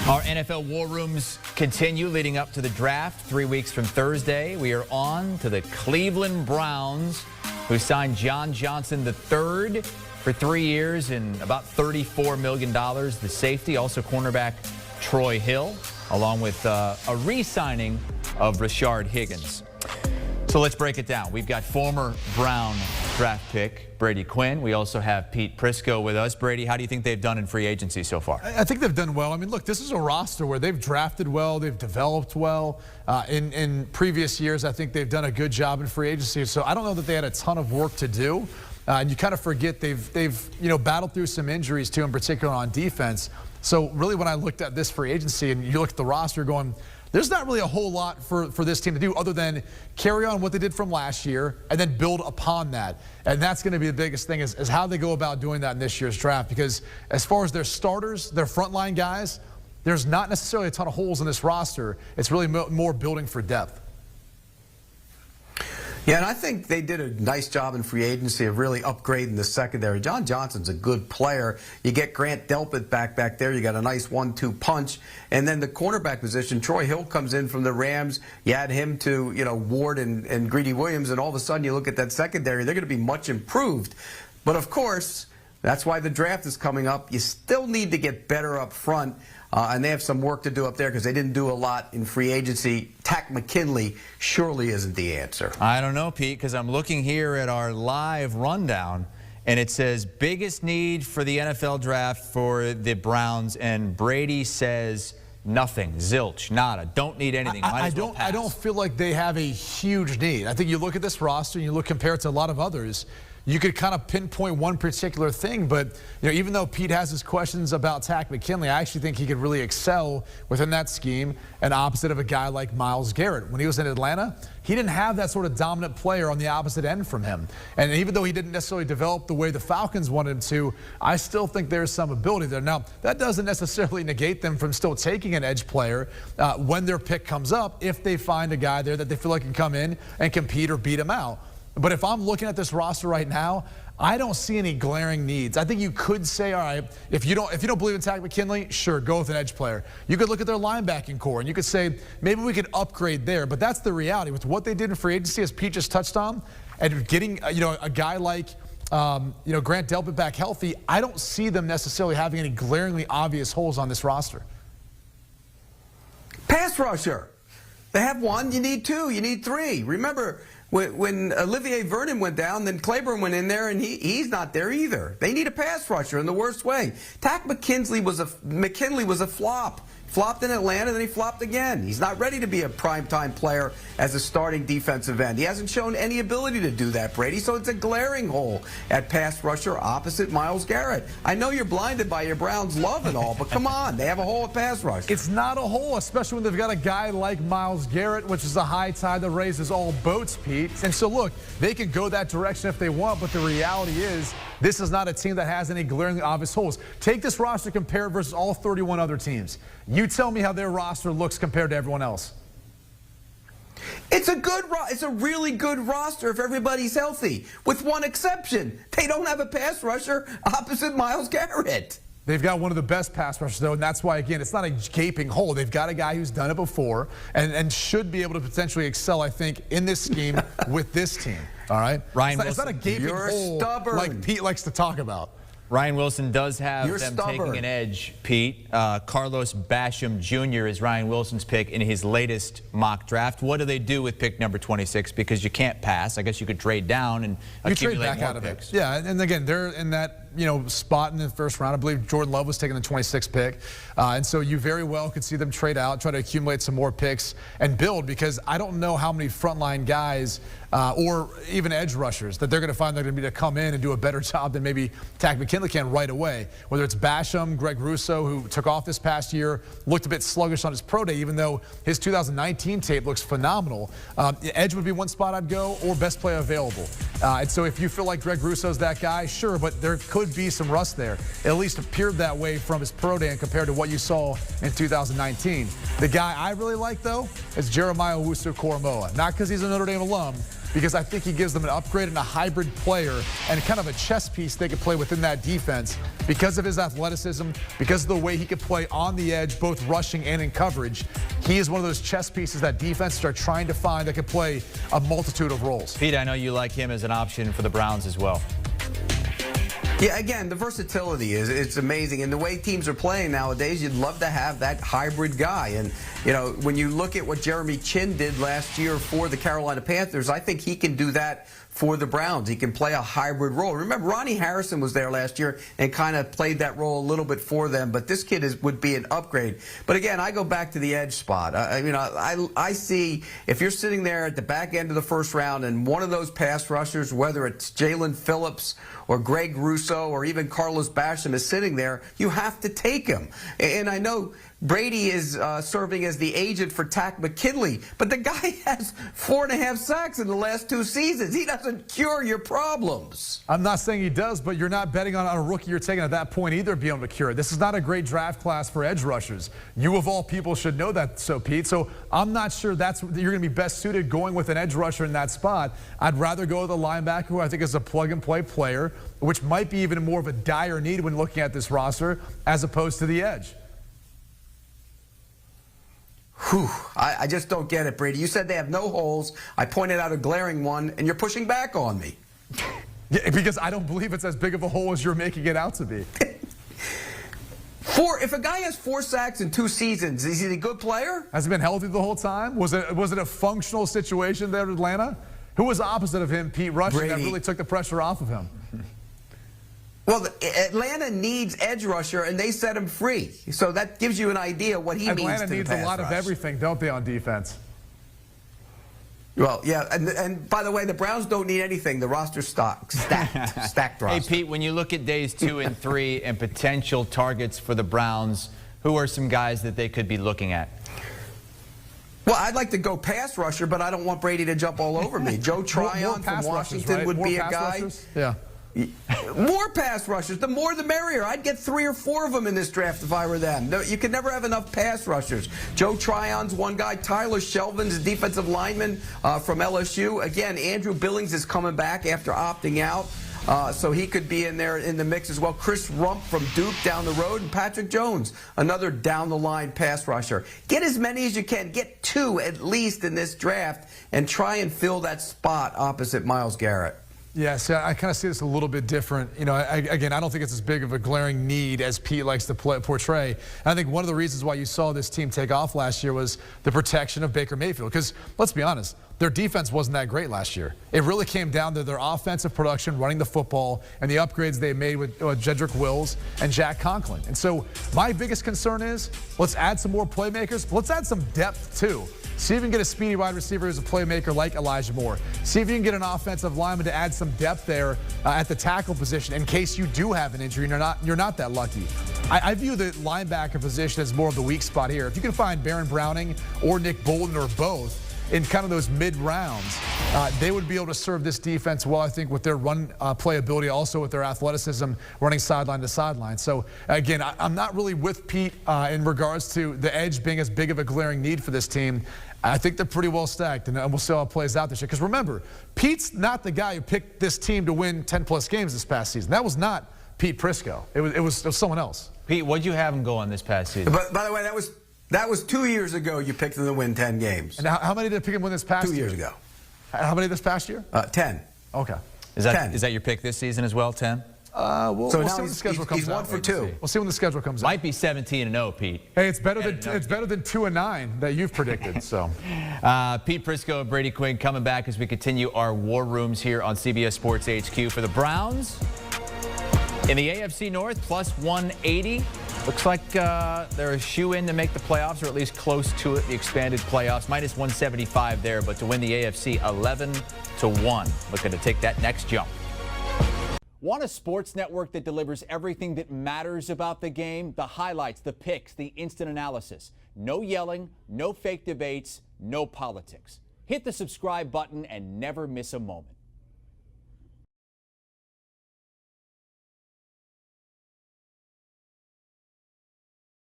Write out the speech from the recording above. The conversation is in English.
Our NFL war rooms continue leading up to the draft. 3 weeks from Thursday, we are on to the Cleveland Browns, who signed John Johnson III for 3 years and about $34 million. The safety, also cornerback Troy Hill, along with a re-signing of Rashard Higgins. So let's break it down. We've got former Brown draft pick Brady Quinn. We also have Pete Prisco with us. Brady, how do you think they've done in free agency so far? I think they've done well. I mean, look, this is a roster where they've drafted well, they've developed well. In previous years, I think they've done a good job in free agency. So I don't know that they had a ton of work to do. And you kind of forget they've battled through some injuries too, in particular on defense. So really, when I looked at this free agency and you look at the roster, going, there's not really a whole lot for this team to do other than carry on what they did from last year and then build upon that. And that's going to be the biggest thing is how they go about doing that in this year's draft. Because as far as their starters, their frontline guys, there's not necessarily a ton of holes in this roster. It's really more building for depth. Yeah, and I think they did a nice job in free agency of really upgrading the secondary. John Johnson's a good player. You get Grant Delpit back there. You got a nice 1-2 punch. And then the cornerback position, Troy Hill comes in from the Rams. You add him to, Ward and Greedy Williams, and all of a sudden you look at that secondary, they're going to be much improved. But, of course, that's why the draft is coming up. You still need to get better up front. And they have some work to do up there because they didn't do a lot in free agency. Takk McKinley surely isn't the answer. I don't know, Pete, because I'm looking here at our live rundown, and it says biggest need for the NFL draft for the Browns, and Brady says nothing, zilch, nada, don't need anything. I don't feel like they have a huge need. I think you look at this roster and you look compare it to a lot of others. You could kind of pinpoint one particular thing, but even though Pete has his questions about Takk McKinley, I actually think he could really excel within that scheme and opposite of a guy like Myles Garrett. When he was in Atlanta, he didn't have that sort of dominant player on the opposite end from him. And even though he didn't necessarily develop the way the Falcons wanted him to, I still think there's some ability there. Now, that doesn't necessarily negate them from still taking an edge player when their pick comes up, if they find a guy there that they feel like can come in and compete or beat him out. But if I'm looking at this roster right now, I don't see any glaring needs. I think you could say, all right, if you don't believe in Takk McKinley, sure, go with an edge player. You could look at their linebacking core, and you could say, maybe we could upgrade there. But that's the reality. With what they did in free agency, as Pete just touched on, and getting a guy like Grant Delpit back healthy, I don't see them necessarily having any glaringly obvious holes on this roster. Pass rusher. They have one, you need two, you need three. Remember, when Olivier Vernon went down, then Claiborne went in there, and he's not there either. They need a pass rusher in the worst way. Takk McKinley was a flop. Flopped in Atlanta, then he flopped again. He's not ready to be a primetime player as a starting defensive end. He hasn't shown any ability to do that, Brady, so it's a glaring hole at pass rusher opposite Myles Garrett. I know you're blinded by your Browns love and all, but come on, they have a hole at pass rush. It's not a hole, especially when they've got a guy like Myles Garrett, which is a high tide that raises all boats, Pete. And so, look, they can go that direction if they want, but the reality is this is not a team that has any glaringly obvious holes. Take this roster, compare it versus all 31 other teams. You tell me how their roster looks compared to everyone else. It's a really good roster if everybody's healthy, with one exception. They don't have a pass rusher opposite Myles Garrett. They've got one of the best pass rushers, though, and that's why, again, it's not a gaping hole. They've got a guy who's done it before and should be able to potentially excel, I think, in this scheme with this team. All right? It's not a gaping hole like Pete likes to talk about. Ryan Wilson does have them taking an edge, Pete. Carlos Basham Jr. is Ryan Wilson's pick in his latest mock draft. What do they do with pick number 26? Because you can't pass. I guess you could trade down and accumulate more picks. Yeah, and again, they're in that spot in the first round. I believe Jordan Love was taking the 26th pick. And so you very well could see them trade out, try to accumulate some more picks and build, because I don't know how many frontline guys or even edge rushers that they're going to find they're going to be to come in and do a better job than maybe Takk McKinley can right away. Whether it's Basham, Greg Russo, who took off this past year, looked a bit sluggish on his pro day, even though his 2019 tape looks phenomenal. Edge would be one spot I'd go, or best player available. And so if you feel like Greg Russo's that guy, sure, but there could be some rust there. It at least appeared that way from his pro day and compared to what you saw in 2019. The guy I really like, though, is Jeremiah Owusu-Koramoah. Not because he's a Notre Dame alum, because I think he gives them an upgrade and a hybrid player and kind of a chess piece they could play within that defense because of his athleticism, because of the way he could play on the edge, both rushing and in coverage. He is one of those chess pieces that defenses are trying to find that could play a multitude of roles. Pete, I know you like him as an option for the Browns as well. Yeah, again, the versatility it's amazing. And the way teams are playing nowadays, you'd love to have that hybrid guy. And, you know, when you look at what Jeremy Chin did last year for the Carolina Panthers, I think he can do that for the Browns. He can play a hybrid role. Remember, Ronnie Harrison was there last year and kind of played that role a little bit for them, but this kid would be an upgrade. But again, I go back to the edge spot. I see if you're sitting there at the back end of the first round and one of those pass rushers, whether it's Jalen Phillips or Greg Russo or even Carlos Basham is sitting there, you have to take him. And I know Brady is serving as the agent for Takk McKinley, but the guy has 4.5 sacks in the last 2 seasons. He doesn't cure your problems. I'm not saying he does, but you're not betting on a rookie you're taking at that point either being able to cure it. This is not a great draft class for edge rushers. You, of all people, should know that, so Pete. So I'm not sure you're going to be best suited going with an edge rusher in that spot. I'd rather go with a linebacker who I think is a plug-and-play player, which might be even more of a dire need when looking at this roster, as opposed to the edge. Whew, I just don't get it, Brady. You said they have no holes. I pointed out a glaring one, and you're pushing back on me. Yeah, because I don't believe it's as big of a hole as you're making it out to be. If a guy has 4 sacks in 2 seasons, is he a good player? Has he been healthy the whole time? Was it a functional situation there at Atlanta? Who was opposite of him, Pete Rushing, Brady. that really took the pressure off of him? Well, Atlanta needs edge rusher, and they set him free. So that gives you an idea what he means to the pass rush. Atlanta needs a lot of everything, don't they, on defense? Well, yeah, and by the way, the Browns don't need anything. The roster's stacked roster. Hey, Pete, when you look at days 2 and 3 and potential targets for the Browns, who are some guys that they could be looking at? Well, I'd like to go pass rusher, but I don't want Brady to jump all over me. Joe Tryon from Washington would be a guy. Yeah. More pass rushers. The more the merrier. I'd get 3 or 4 of them in this draft if I were them. No, you can never have enough pass rushers. Joe Tryon's one guy. Tyler Shelvin's a defensive lineman from LSU. Again, Andrew Billings is coming back after opting out. So he could be in there in the mix as well. Chris Rump from Duke down the road, and Patrick Jones, another down-the-line pass rusher. Get as many as you can. Get 2 at least in this draft and try and fill that spot opposite Myles Garrett. Yes, I kind of see this a little bit different. You know, again, I don't think it's as big of a glaring need as Pete likes to portray. And I think one of the reasons why you saw this team take off last year was the protection of Baker Mayfield. Because let's be honest, their defense wasn't that great last year. It really came down to their offensive production, running the football, and the upgrades they made with Jedrick Wills and Jack Conklin. And so my biggest concern is let's add some more playmakers, but let's add some depth too. See if you can get a speedy wide receiver who's a playmaker like Elijah Moore. See if you can get an offensive lineman to add some depth there at the tackle position in case you do have an injury and you're not that lucky. I view the linebacker position as more of the weak spot here. If you can find Baron Browning or Nick Bolton or both in kind of those mid-rounds, they would be able to serve this defense well, I think, with their run playability, also with their athleticism, running sideline to sideline. So, again, I'm not really with Pete in regards to the edge being as big of a glaring need for this team. I think they're pretty well stacked, and we'll see how it plays out this year. Because remember, Pete's not the guy who picked this team to win 10-plus games this past season. That was not Pete Prisco. It was someone else. Pete, what'd you have him going this past season? But by the way, that was 2 years ago you picked them to win 10 games. And how many did you pick him win this past year? 2 years ago. How many this past year? 10. Okay. Is that your pick this season as well, 10? We'll see when the schedule comes out. He's 1 for 2. We'll see when the schedule comes out. Might be 17-0, Pete. Hey, it's better than 2-9 that you've predicted. So, Pete Prisco and Brady Quinn coming back as we continue our war rooms here on CBS Sports HQ. For the Browns in the AFC North, plus 180. Looks like they're a shoe-in to make the playoffs, or at least close to it, the expanded playoffs. Minus 175 there, but to win the AFC, 11-1. Looking to take that next jump. Want a sports network that delivers everything that matters about the game? The highlights, the picks, the instant analysis. No yelling, no fake debates, no politics. Hit the subscribe button and never miss a moment.